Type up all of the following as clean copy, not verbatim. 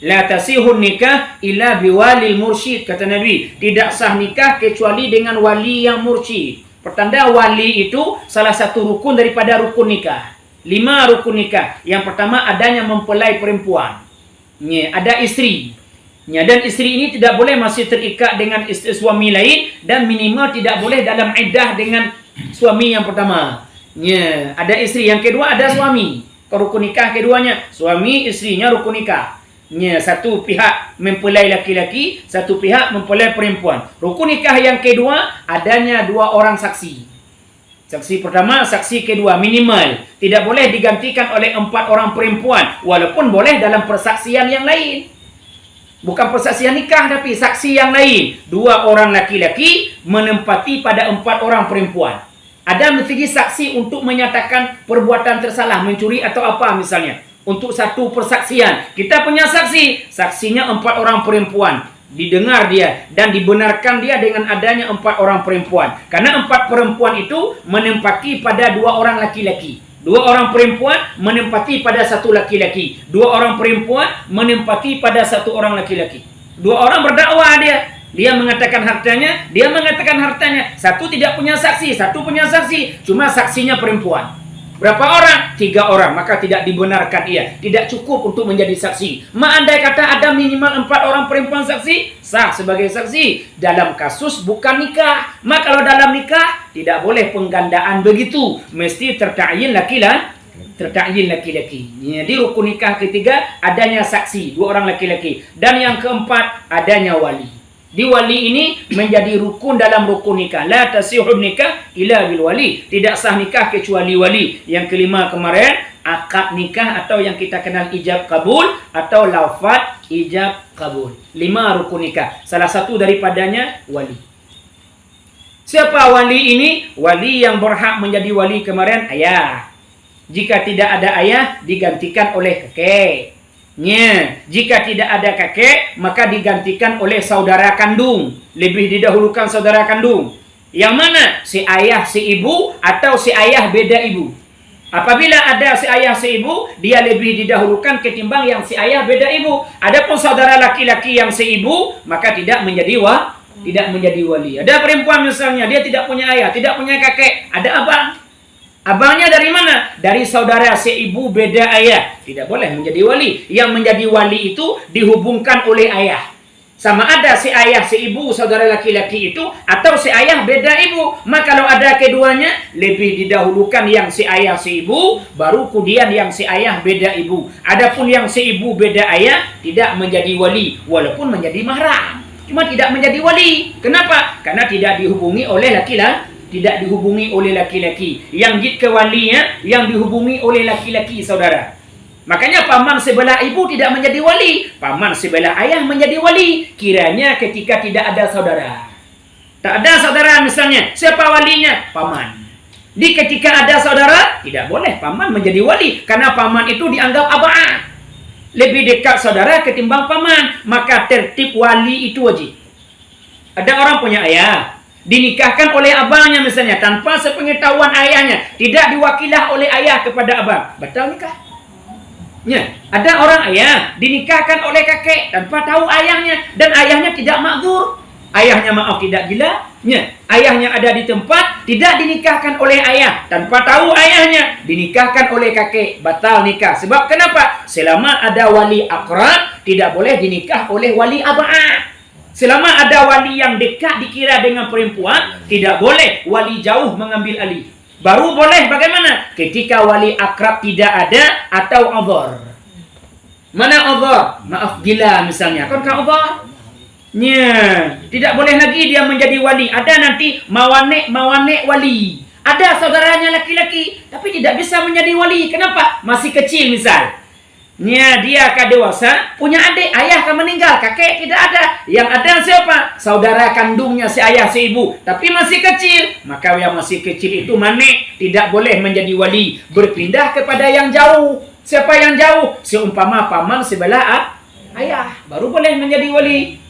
La tasihun nikah illa biwalil mursyid, kata Nabi. Tidak sah nikah kecuali dengan wali yang mursyid. Pertanda wali itu salah satu rukun daripada rukun nikah. 5 rukun nikah. Yang pertama adanya mempelai perempuan. Ada isteri. Dan isteri ini tidak boleh masih terikat dengan suami lain dan minimal tidak boleh dalam iddah dengan suami yang pertama. Ada isteri. Yang kedua ada suami. Rukun nikah keduanya suami istrinya rukun nikah. Satu pihak mempelai laki-laki, satu pihak mempelai perempuan. Rukun nikah yang kedua adanya 2 orang saksi. Saksi pertama, saksi kedua minimal. Tidak boleh digantikan oleh 4 orang perempuan, walaupun boleh dalam persaksian yang lain. Bukan persaksian nikah tapi saksi yang lain. 2 orang laki-laki menempati pada 4 orang perempuan. Ada mesti saksi untuk menyatakan perbuatan tersalah, mencuri atau apa misalnya. Untuk satu persaksian, kita punya saksi, saksinya 4 orang perempuan, didengar dia dan dibenarkan dia dengan adanya 4 orang perempuan. Karena 4 perempuan itu menempati pada 2 orang laki-laki, 2 orang perempuan menempati pada 1 laki-laki, 2 orang perempuan menempati pada 1 orang laki-laki. 2 orang berdakwah dia mengatakan hartanya, dia mengatakan hartanya. Satu tidak punya saksi, satu punya saksi, cuma saksinya perempuan. Berapa orang? 3 orang. Maka tidak dibenarkan ia. Tidak cukup untuk menjadi saksi. Andai kata ada minimal 4 orang perempuan saksi, sah sebagai saksi. Dalam kasus bukan nikah. Maka kalau dalam nikah, tidak boleh penggandaan begitu. Mesti terta'yin laki-laki. Di rukun nikah ketiga, adanya saksi. 2 orang laki-laki. Dan yang keempat, adanya wali. Di wali ini menjadi rukun dalam rukun nikah. La tasihun nikah illa bil wali. Tidak sah nikah kecuali wali. Yang kelima kemarin, akad nikah atau yang kita kenal ijab kabul atau lafaz ijab kabul. 5 rukun nikah. Salah satu daripadanya wali. Siapa wali ini? Wali yang berhak menjadi wali kemarin ayah. Jika tidak ada ayah, digantikan oleh kakek. Jika tidak ada kakek, maka digantikan oleh saudara kandung. Lebih didahulukan saudara kandung. Yang mana? Si ayah, si ibu, atau si ayah beda ibu. Apabila ada si ayah, si ibu, dia lebih didahulukan ketimbang yang si ayah beda ibu. Adapun saudara laki-laki yang si ibu, maka tidak menjadi wali. Ada perempuan misalnya, dia tidak punya ayah, tidak punya kakek, ada abang. Abangnya dari mana? Dari saudara seibu beda ayah. Tidak boleh menjadi wali. Yang menjadi wali itu dihubungkan oleh ayah. Sama ada si ayah, si ibu, saudara laki-laki itu, atau si ayah beda ibu. Maka kalau ada keduanya, lebih didahulukan yang si ayah, si ibu, baru kemudian yang si ayah beda ibu. Adapun yang si ibu beda ayah, tidak menjadi wali. Walaupun menjadi mahram. Cuma tidak menjadi wali. Kenapa? Karena tidak dihubungi oleh laki-laki. Tidak dihubungi oleh laki-laki. Yang jid kewalinya, yang dihubungi oleh laki-laki, saudara. Makanya paman sebelah ibu tidak menjadi wali. Paman sebelah ayah menjadi wali. Kiranya ketika tidak ada saudara. Tak ada saudara misalnya. Siapa walinya? Paman. Di ketika ada saudara, tidak boleh paman menjadi wali. Karena paman itu dianggap abah. Lebih dekat saudara ketimbang paman. Maka tertib wali itu wajib. Ada orang punya ayah. Dinikahkan oleh abangnya misalnya tanpa sepengetahuan ayahnya, tidak diwakilah oleh ayah kepada abang, batal nikah. Ada orang ayah dinikahkan oleh kakek tanpa tahu ayahnya dan ayahnya tidak makzur. Ayahnya maaf tidak gila, ayahnya ada di tempat, tidak dinikahkan oleh ayah tanpa tahu ayahnya, dinikahkan oleh kakek, batal nikah. Sebab kenapa? Selama ada wali akrab, tidak boleh dinikah oleh wali abah. Selama ada wali yang dekat dikira dengan perempuan, tidak boleh wali jauh mengambil alih. Baru boleh bagaimana? Ketika wali akrab tidak ada atau azhar. Mana azhar? Maaf gila misalnya. Kan kau azhar? Tidak boleh lagi dia menjadi wali. Ada nanti mawanek wali. Ada saudaranya laki-laki, tapi tidak bisa menjadi wali. Kenapa? Masih kecil misal. Dia akan dewasa, punya adik, ayah akan meninggal, kakek tidak ada. Yang ada siapa? Saudara kandungnya si ayah, si ibu, tapi masih kecil. Maka yang masih kecil itu manik, tidak boleh menjadi wali. Berpindah kepada yang jauh. Siapa yang jauh? Seumpama paman sebelah ayah, baru boleh menjadi wali.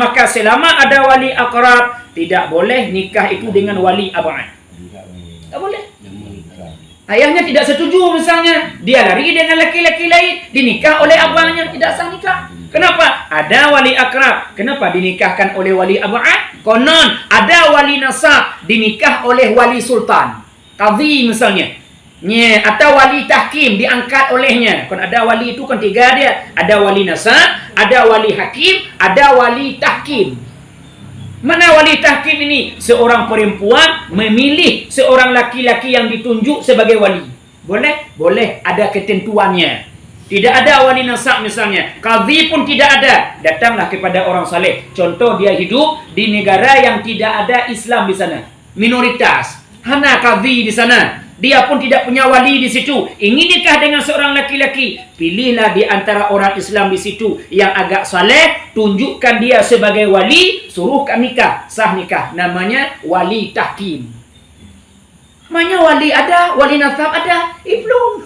Maka selama ada wali akrab, tidak boleh nikah itu dengan wali abang. Tak boleh. Ayahnya tidak setuju misalnya, dia lari dengan laki-laki lain, dinikah oleh abangnya, tidak sah nikah. Kenapa? Ada wali akrab. Kenapa dinikahkan oleh wali ab'ad? Konon ada wali nasab dinikah oleh wali sultan. Qadhi misalnya. Atau wali tahkim diangkat olehnya. Kan ada wali itu kan 3 dia. Ada wali nasab, ada wali hakim, ada wali tahkim. Mana wali tahkim ini? Seorang perempuan memilih seorang laki-laki yang ditunjuk sebagai wali. Boleh? Boleh. Ada ketentuannya. Tidak ada wali nasab misalnya. Qadhi pun tidak ada. Datanglah kepada orang saleh. Contoh dia hidup di negara yang tidak ada Islam di sana. Minoritas. Hana qadhi di sana. Dia pun tidak punya wali di situ. Ingin nikah dengan seorang laki-laki. Pilihlah di antara orang Islam di situ yang agak saleh. Tunjukkan dia sebagai wali. Suruhkan nikah. Sah nikah. Namanya wali tahkim. Namanya wali ada, wali nasab ada, belum.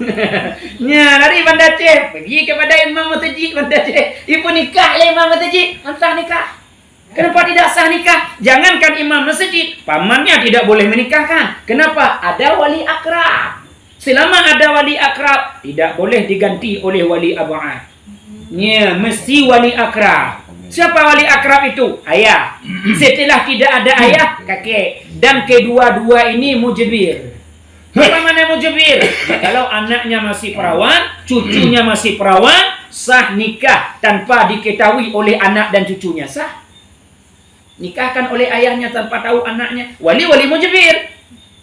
Dari Banda Aceh pergi kepada Imam Masjid Banda Aceh, ibu nikah oleh Imam Masjid, sah nikah. Kenapa tidak sah nikah? Jangankan Imam Masjid, pamannya tidak boleh menikahkan. Kenapa? Ada wali akrab. Selama ada wali akrab, tidak boleh diganti oleh wali ab'ad. Mesti wali akrab. Siapa wali akrab itu? Ayah. Setelah tidak ada ayah, kakek. Dan kedua-dua ini mujbir. Apa mana mujbir? Kalau anaknya masih perawan, cucunya masih perawan, sah nikah tanpa diketahui oleh anak dan cucunya. Sah. Nikahkan oleh ayahnya tanpa tahu anaknya. Wali-wali mujbir.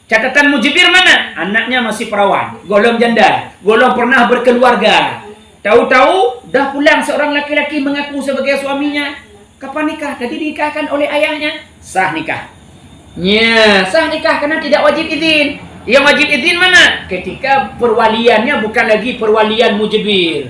Catatan mujbir mana? Anaknya masih perawan. Golong janda. Golong pernah berkeluarga. Tahu-tahu dah pulang seorang laki-laki mengaku sebagai suaminya. Kapan nikah? Tadi dinikahkan oleh ayahnya. Sah nikah. Sah nikah karena tidak wajib izin. Yang wajib izin mana? Ketika perwaliannya bukan lagi perwalian mujbir.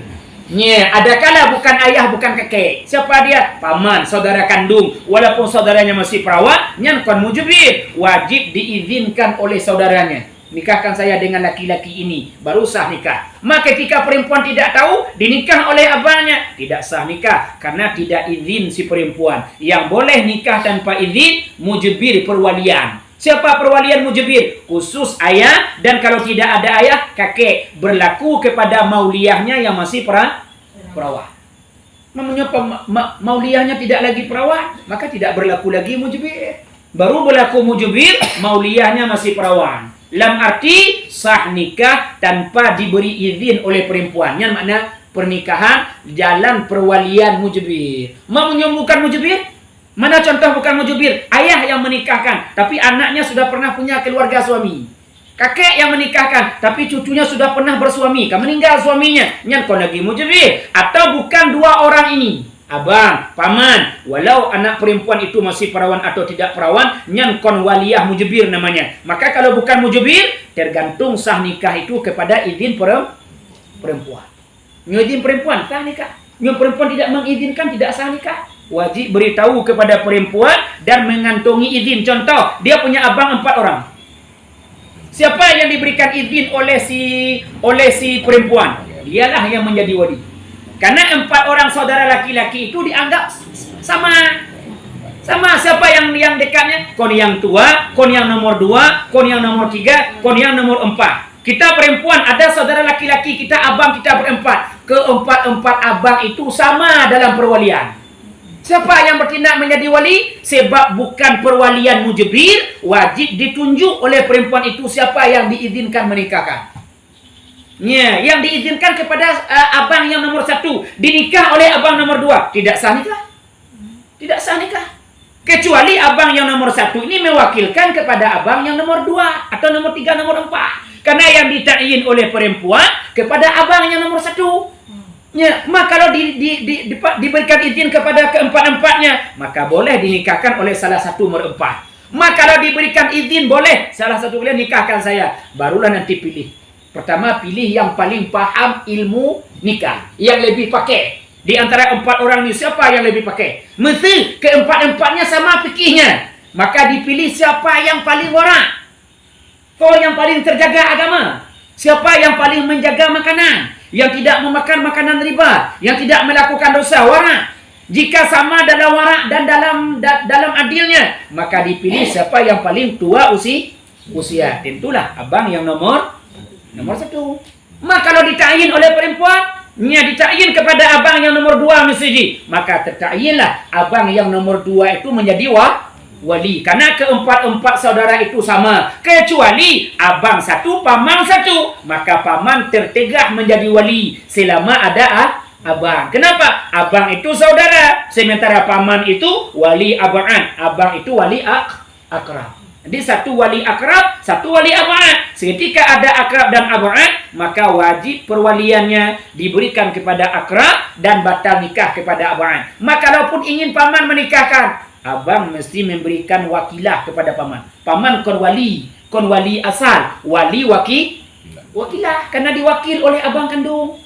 Adakala bukan ayah, bukan kakek. Siapa dia? Paman, saudara kandung. Walaupun saudaranya masih perawan, kon mujbir. Wajib diizinkan oleh saudaranya. Nikahkan saya dengan laki-laki ini, baru sah nikah. Maka ketika perempuan tidak tahu, dinikah oleh abangnya, tidak sah nikah karena tidak izin si perempuan. Yang boleh nikah tanpa izin, mujbir perwalian. Siapa perwalian mujbir? Khusus ayah, dan kalau tidak ada ayah, kakek. Berlaku kepada mauliyahnya yang masih perawan. Namanya mauliyahnya tidak lagi perawan, maka tidak berlaku lagi mujbir. Baru berlaku mujbir, mauliyahnya masih perawan. Dalam arti sah nikah tanpa diberi izin oleh perempuan. Yang makna pernikahan jalan perwalian mujbir. Mau menyembuhkan mujbir? Mana contoh bukan mujbir? Ayah yang menikahkan, tapi anaknya sudah pernah punya keluarga suami. Kakek yang menikahkan, tapi cucunya sudah pernah bersuami. Meninggal suaminya. Yang kau lagi mujbir. Atau bukan dua orang ini. Abang, paman, walau anak perempuan itu masih perawan atau tidak perawan, kon waliyah mujbir namanya. Maka kalau bukan mujbir, tergantung sah nikah itu kepada izin perempuan. Izin perempuan, sah nikah. Yang perempuan tidak mengizinkan, tidak sah nikah. Wajib beritahu kepada perempuan dan mengantongi izin. Contoh, dia punya abang 4 orang. Siapa yang diberikan izin oleh si perempuan? Dialah yang menjadi wali. Karena 4 orang saudara laki-laki itu dianggap sama. Siapa yang dekatnya? Kon yang tua, kon yang nomor 2, kon yang nomor 3, kon yang nomor 4. Kita perempuan, ada saudara laki-laki, kita abang, kita berempat. Keempat abang itu sama dalam perwalian. Siapa yang bertindak menjadi wali? Sebab bukan perwalian mujbir, wajib ditunjuk oleh perempuan itu siapa yang diizinkan menikahkan. Yang diizinkan kepada abang yang nomor 1 dinikah oleh abang nomor 2, tidak sah nikah. Tidak sah nikah. Kecuali abang yang nomor 1 ini mewakilkan kepada abang yang nomor 2 atau nomor 3, nomor 4. Karena yang ditakyin oleh perempuan kepada abang yang nomor 1. Maka kalau diberikan izin kepada keempat-empatnya, maka boleh dinikahkan oleh salah satu nomor 4. Maka kalau diberikan izin boleh salah satu boleh nikahkan saya, barulah nanti pilih. Pertama, pilih yang paling paham ilmu nikah, yang lebih pakai. Di antara 4 orang ini, siapa yang lebih pakai? Mesti keempat-empatnya sama fikihnya. Maka dipilih siapa yang paling wara'. Yang paling terjaga agama. Siapa yang paling menjaga makanan. Yang tidak memakan makanan riba. Yang tidak melakukan dosa, wara'. Jika sama dalam wara' dan dalam adilnya, maka dipilih siapa yang paling tua usia. Tentulah abang yang nomor 1. Maka kalau ditayin oleh perempuan, nya ditakyin kepada abang yang nomor 2 mesti, maka tertakyinlah abang yang nomor 2 itu menjadi wali. Karena keempat-empat saudara itu sama, kecuali abang satu, paman satu, maka paman tertegah menjadi wali selama ada abang. Kenapa? Abang itu saudara, sementara paman itu wali abaan. Abang itu wali akrab. Jadi satu wali akrab, satu wali abaan. Seketika ada akrab dan abaan, maka wajib perwaliannya diberikan kepada akrab dan batal nikah kepada abaan. Maka kalaupun ingin paman menikahkan, abang mesti memberikan wakilah kepada paman. Paman kon wali asal, wali wakilah karena diwakil oleh abang kandung.